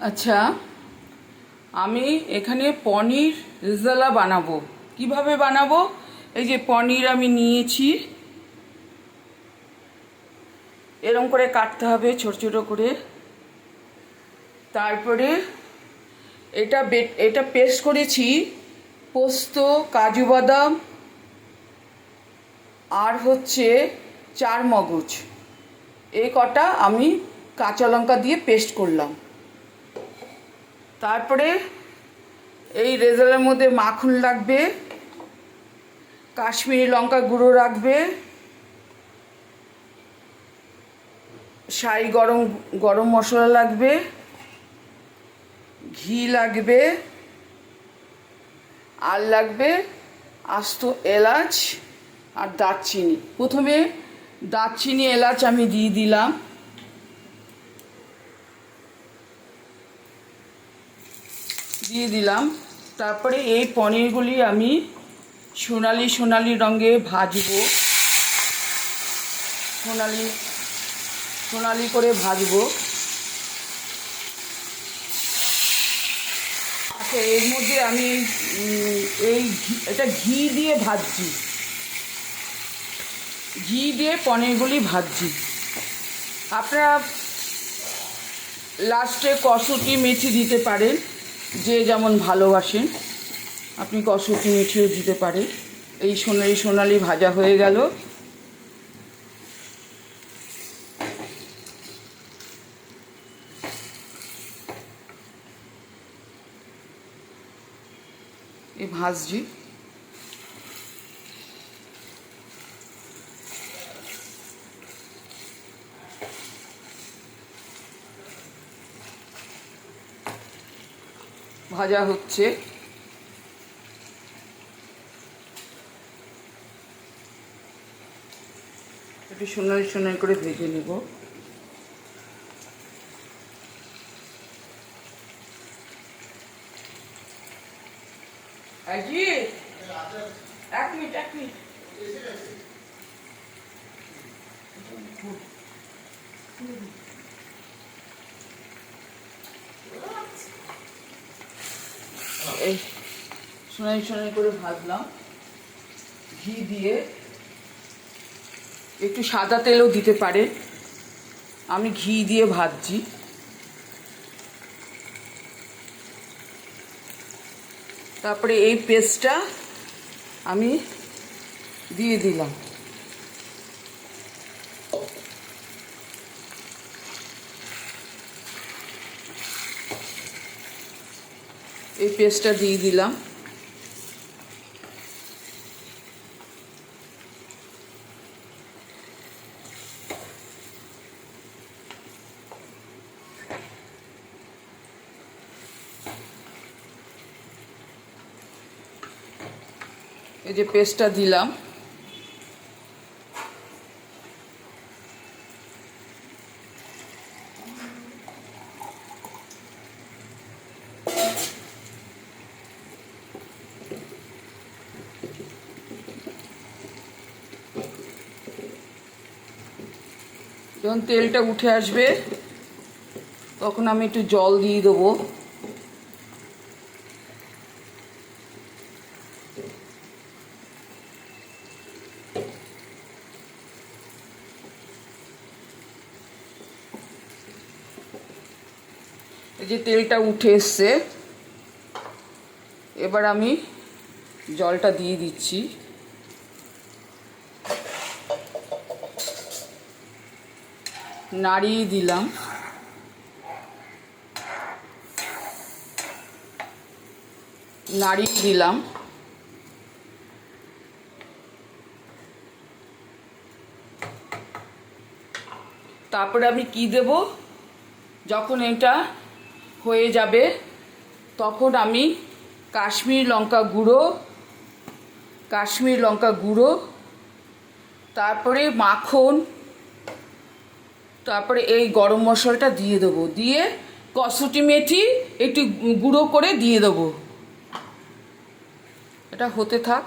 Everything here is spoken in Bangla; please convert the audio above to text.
আচ্ছা, আমি এখানে পনির রেজালা বানাবো। কিভাবে বানাবো? এই যে পনির আমি নিয়েছি, এরকম করে কাটতে হবে ছোট ছোট করে। তারপরে এটা পেস্ট করেছি পোস্ত, কাজু বাদাম আর হচ্ছে চার মগজ, এই কটা আমি কাঁচা লঙ্কা দিয়ে পেস্ট করলাম। তারপরে এই রেজালার মধ্যে মাখন লাগবে, কাশ্মীরি লঙ্কা গুঁড়ো রাখবে, শাহি গরম গরম মশলা লাগবে, ঘি লাগবে, আর লাগবে আস্ত এলাচ আর দারচিনি। প্রথমে দারচিনি এলাচ আমি দিয়ে দিলাম। তারপরে এই পনিরগুলি আমি সোনালি সোনালি রঙে ভাজবো, সোনালি করে ভাজবো। আচ্ছা, এর মধ্যে আমি এটা ঘি দিয়ে ভাজছি, ঘি দিয়ে পনিরগুলি ভাজছি। আপনারা লাস্টে কসুরি মেথি দিতে পারেন, যে যেমন ভালোবাসেন আপনি কসুরি মেথিও দিতে পারেন। এই সোনালি সোনালি ভাজা হয়ে গেল। এই ভাজছি। ভাজা হচ্ছে। একটু সোনালি সোনালি করে ভেজে নেব। এক মিনিট এই সোনালি সোনালি করে ভাজলাম ঘি দিয়ে। একটু সাদা তেলও দিতে পারে, আমি ঘি দিয়ে ভাজছি। তারপরে এই পেস্টটা আমি দিয়ে দিলাম। এই পেস্টটা দিয়ে দিলাম। এই যে পেস্টটা দিলাম। যখন তেলটা উঠে আসবে তখন আমি একটু জল দিয়ে দেবো। এই যে তেলটা উঠে এসছে, এবার আমি জলটা দিয়ে দিচ্ছি। নাড়িয়ে দিলাম। তারপরে আমি কি দেব, যখন এটা হয়ে যাবে তখন আমি কাশ্মীরি লঙ্কা গুঁড়ো, তারপরে মাখন, তারপরে এই গরম মশলাটা দিয়ে দেবো, দিয়ে কসুরি মেথি একটু গুঁড়ো করে দিয়ে দেবো। এটা হতে থাক।